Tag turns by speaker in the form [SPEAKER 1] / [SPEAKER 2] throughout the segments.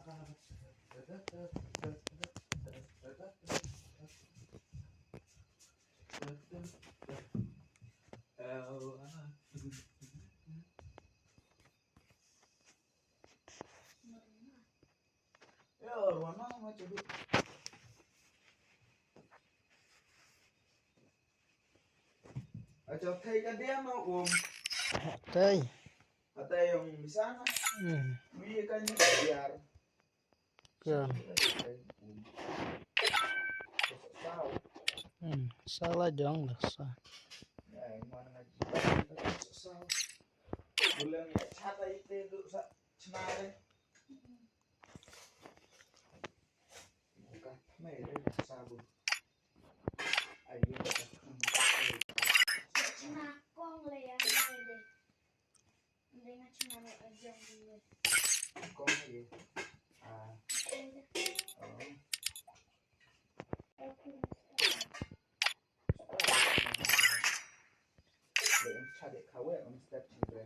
[SPEAKER 1] Ya, warna macam itu. Aja kayak dia mau
[SPEAKER 2] Tay.
[SPEAKER 1] ada yang di sana. Dia kan biar
[SPEAKER 2] Kan. Salah dong dasar.
[SPEAKER 1] Ya, mana bulan ya cata itu sa cenare. Bukan mere sabun. Ayo.
[SPEAKER 3] Nakong le yang ini. Dengan cenare aja dulu.
[SPEAKER 1] Kong ayo. Ah. Oh. Để cari kawe on step juga.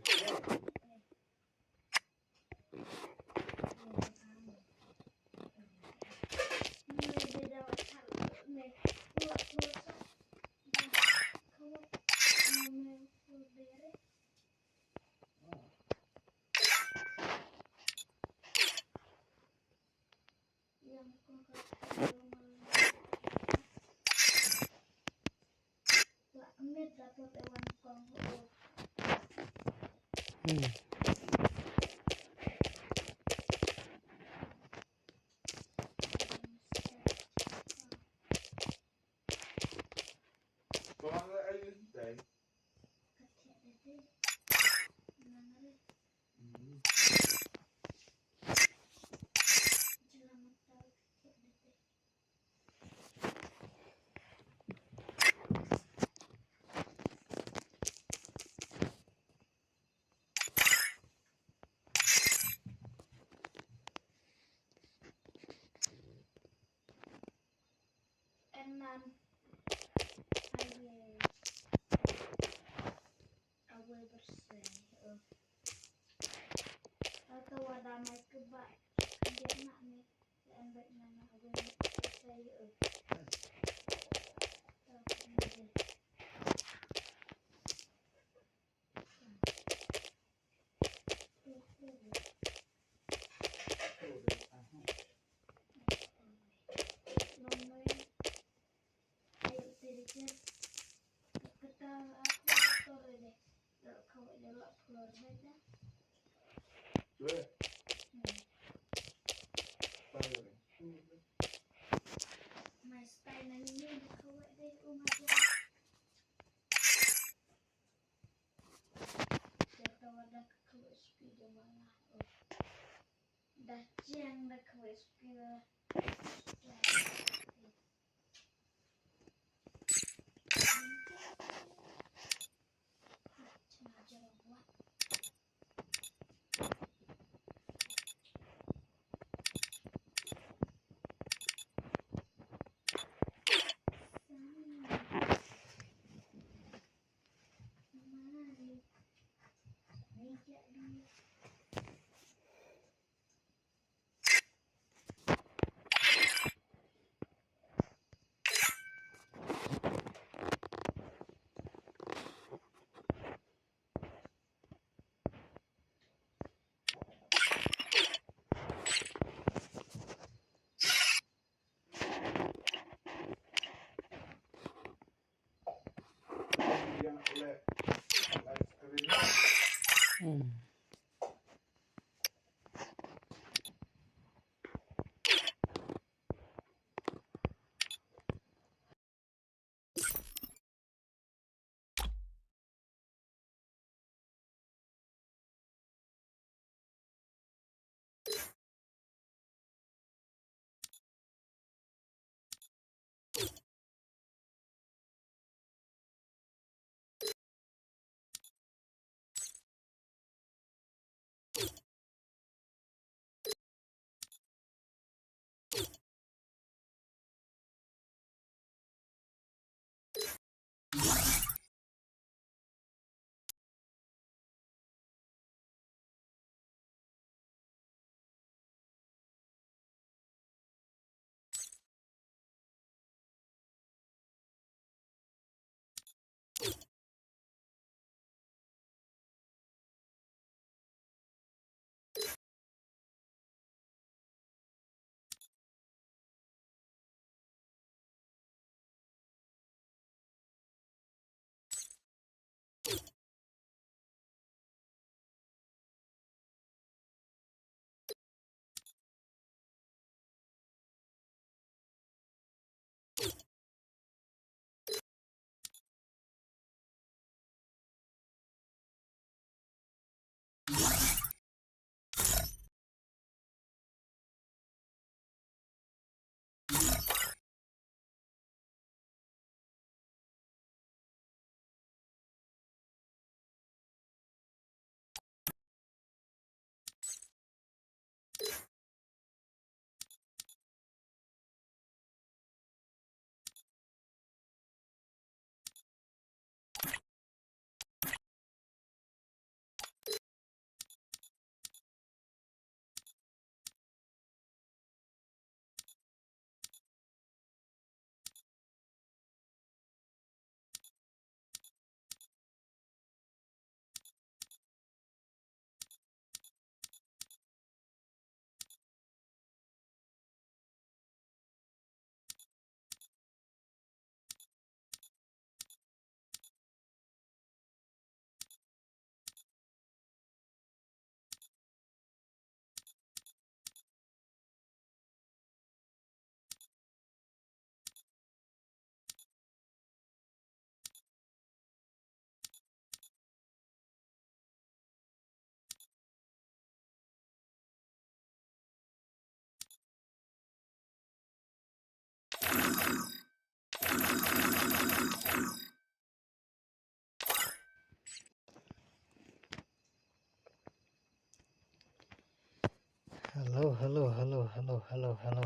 [SPEAKER 1] Kalau ayo deh.
[SPEAKER 3] Enan awe bersih atau wadah naik ke bak dia nak nih embek nana awe bersih dah jeng dah kau
[SPEAKER 2] Halo, halo, halo, halo, halo, halo.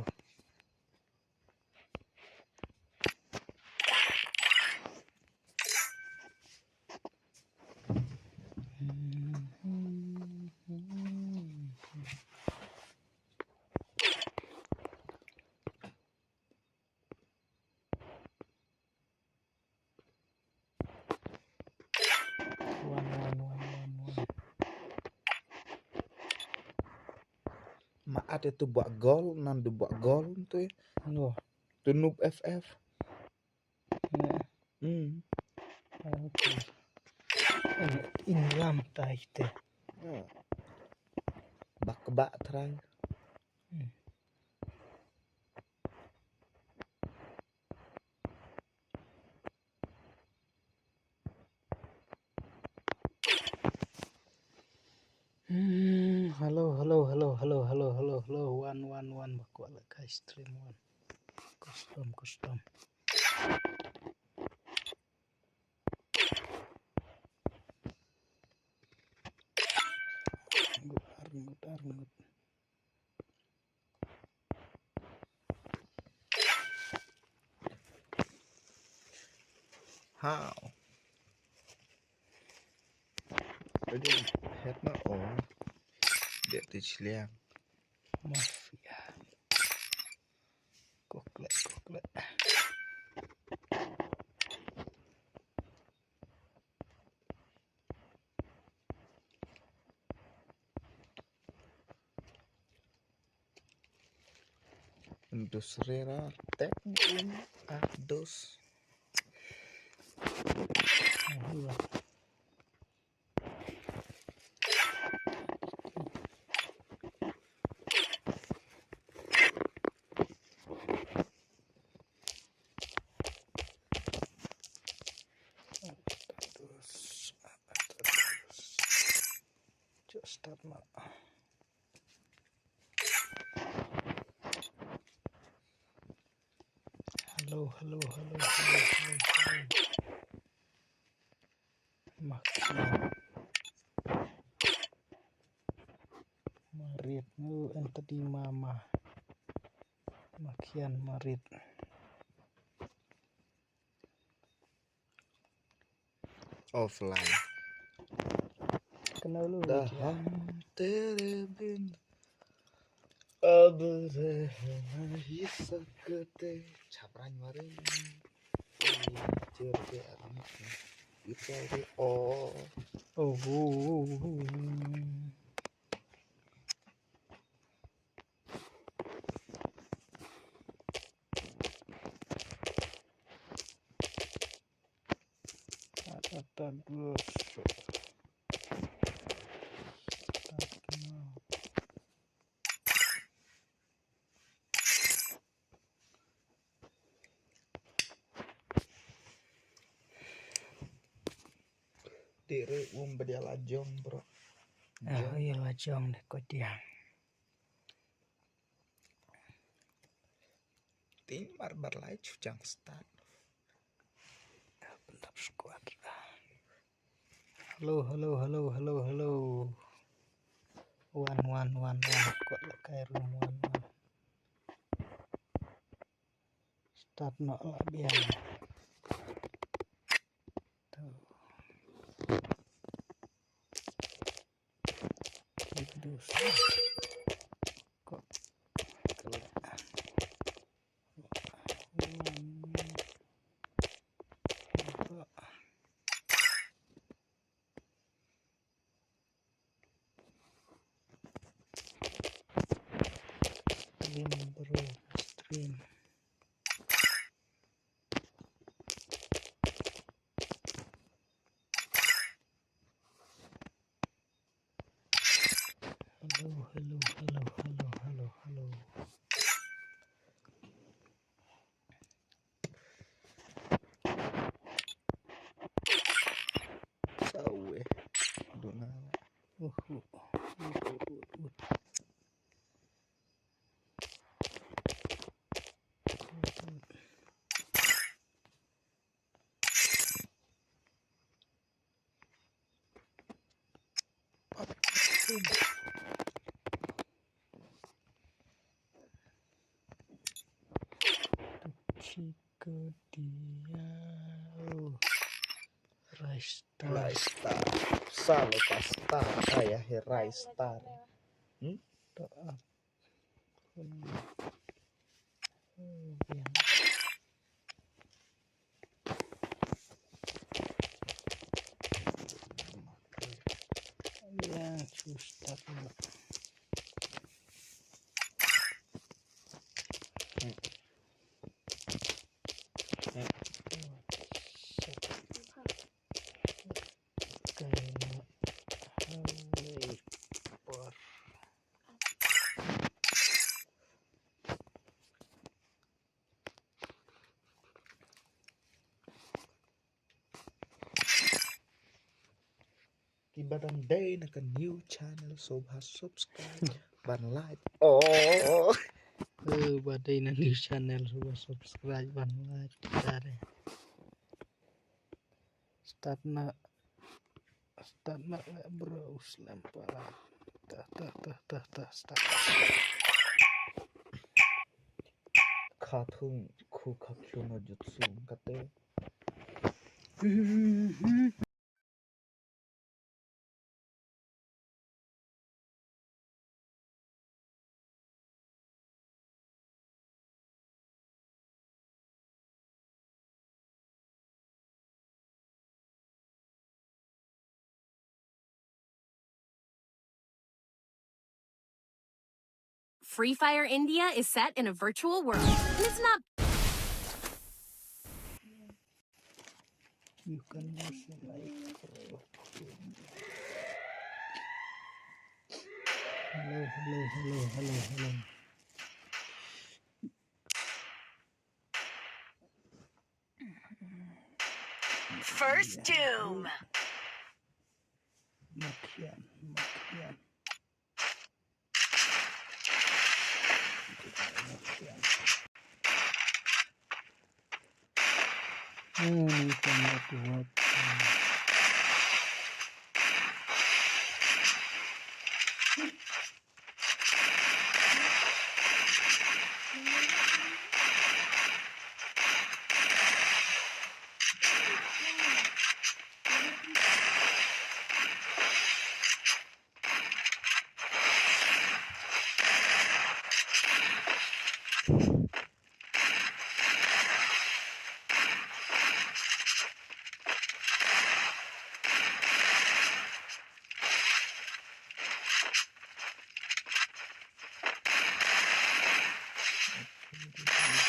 [SPEAKER 2] One.
[SPEAKER 1] Maat itu buat gol, nandu buat gol tuh ya.
[SPEAKER 2] Wah,
[SPEAKER 1] Tuh Noob FF.
[SPEAKER 2] nah, oke. Ini lamta itu.
[SPEAKER 1] Bak-bak terakhir.
[SPEAKER 2] Halo. One. Baku ala guys, stream one. Custom. Argut.
[SPEAKER 1] How? Jadi head na on. Dia liang.
[SPEAKER 2] Mafia. Koklet.
[SPEAKER 1] Industri teknik adus.
[SPEAKER 2] Nah, just start now. Halo. Makin marit lu ente di mama. Makian marit.
[SPEAKER 1] Offline.
[SPEAKER 2] Kenal lu
[SPEAKER 1] Dah
[SPEAKER 2] ya.
[SPEAKER 1] terebin. Abdeh hisa kete. Capran mari. Cerbe anak. Itu oh.
[SPEAKER 2] Ada dua shot.
[SPEAKER 1] Diri umbedia lajong bro.
[SPEAKER 2] iya lajong deh kau tiang.
[SPEAKER 1] Tim barbar lai cujang start.
[SPEAKER 2] Bentar squad. Halo. One. Kuat lo kayak room one. Start no lah biar. Tuh. Terus. Kok kalau stream. Halo.
[SPEAKER 1] Sawe. Dona.
[SPEAKER 2] Jika dia Raistar
[SPEAKER 1] Salo pasta ayah Raistar.
[SPEAKER 2] taat yang susah.
[SPEAKER 1] Ibadan day na new channel sobat subscribe ban like. Oh.
[SPEAKER 2] Badai na new channel subscribe ban like dari start na browse lempar start
[SPEAKER 1] Katung ku kakyo no jutsu kate.
[SPEAKER 4] Free Fire India is set in a virtual world, and it's not.
[SPEAKER 2] you can use the microphone. Hello.
[SPEAKER 4] First Doom.
[SPEAKER 2] Makian. Buat.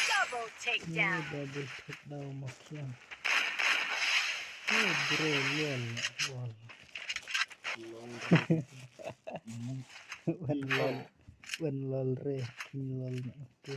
[SPEAKER 4] Double takedown.
[SPEAKER 2] Double takedown Makian. Bro, lol re lol oke.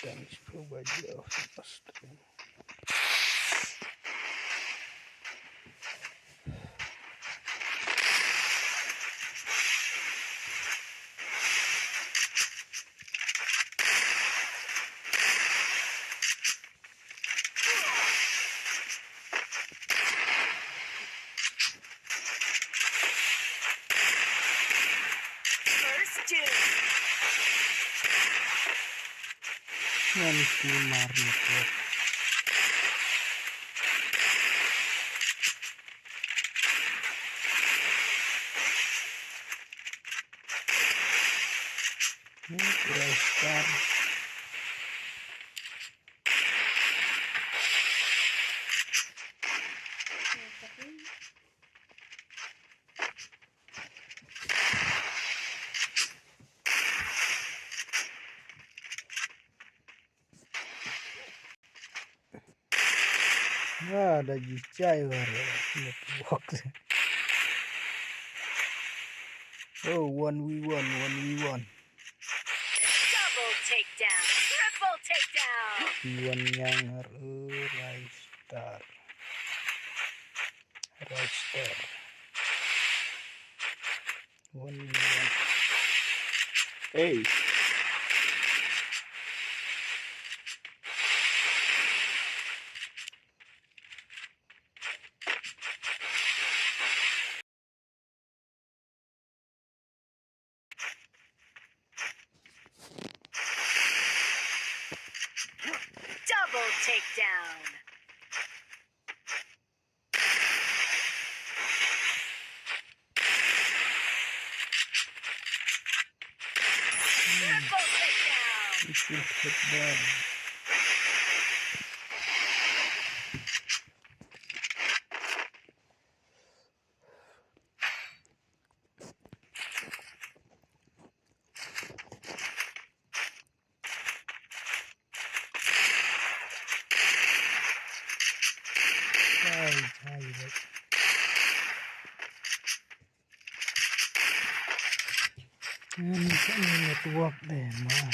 [SPEAKER 2] Let's provide you first.
[SPEAKER 4] First doom.
[SPEAKER 2] Nanti marmut ya. Ini Star. Wah, ada jicai baru. Network. Oh, 1v1, 1v1.
[SPEAKER 4] Double takedown. Triple takedown.
[SPEAKER 2] Iwan yang Star. Star. 1v1.
[SPEAKER 1] Hey.
[SPEAKER 4] Double takedown. Triple takedown.
[SPEAKER 2] Itu hebat. Ini network deh mah.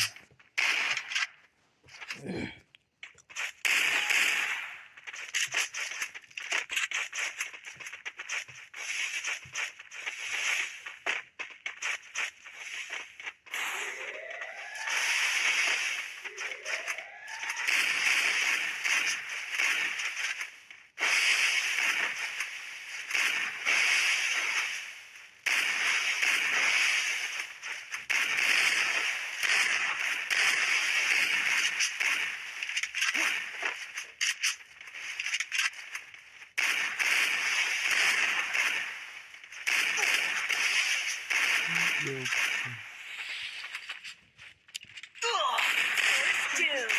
[SPEAKER 4] First doom.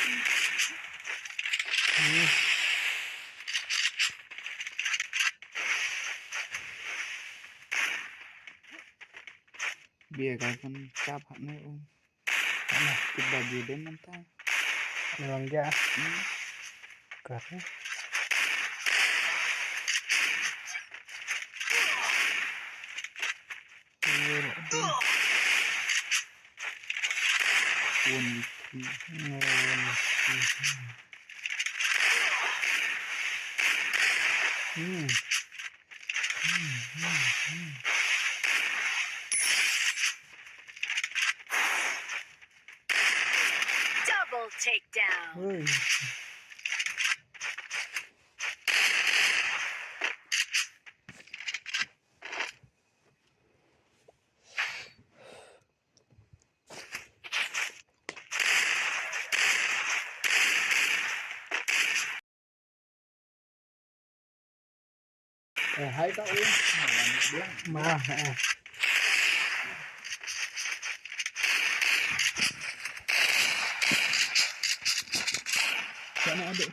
[SPEAKER 1] Bia kan cap haknya om. Karena kita beda mentah.
[SPEAKER 2] Memang ya. Karena
[SPEAKER 4] Double takedown.
[SPEAKER 1] Hai kau om.
[SPEAKER 2] mah
[SPEAKER 1] Sana ada.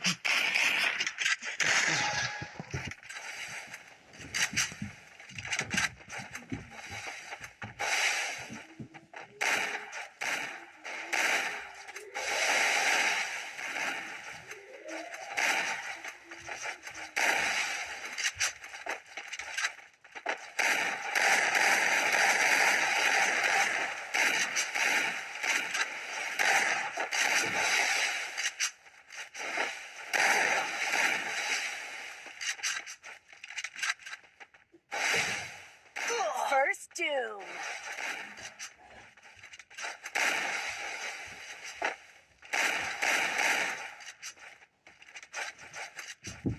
[SPEAKER 4] Triple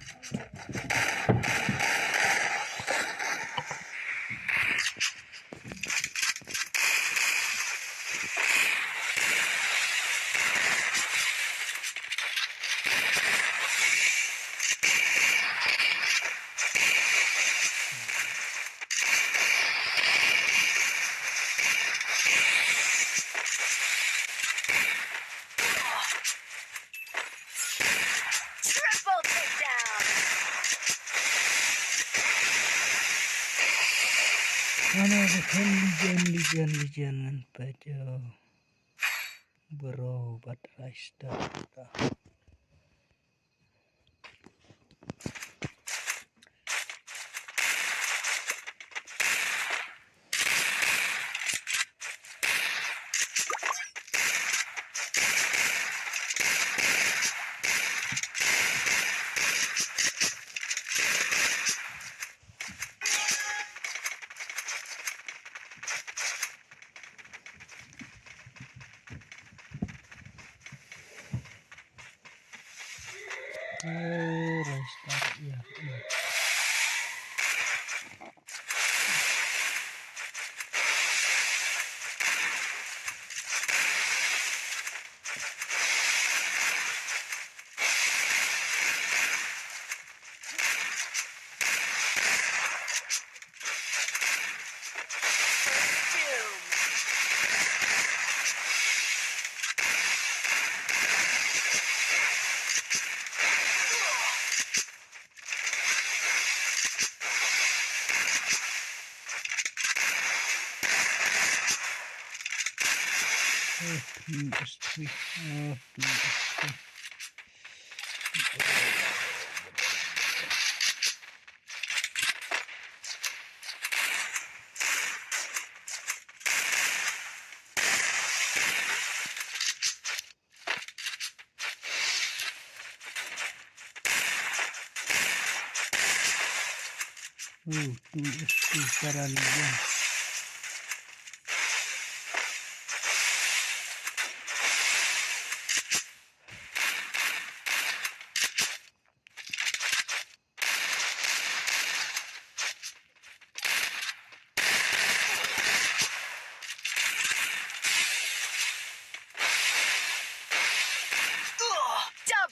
[SPEAKER 4] takedown.
[SPEAKER 2] Mana bukan lijan pada berobat Raista. Raista ya. Istri. Istri para lijan.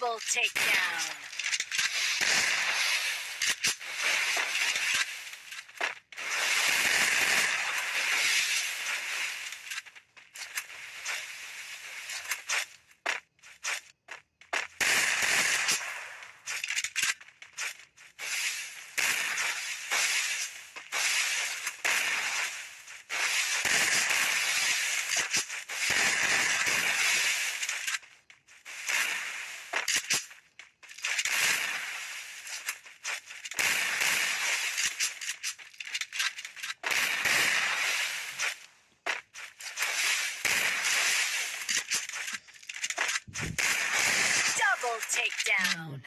[SPEAKER 4] Double takedown. Double takedown.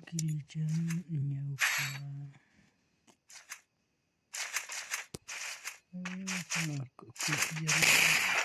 [SPEAKER 2] Kilijan nyauka. Aku jari.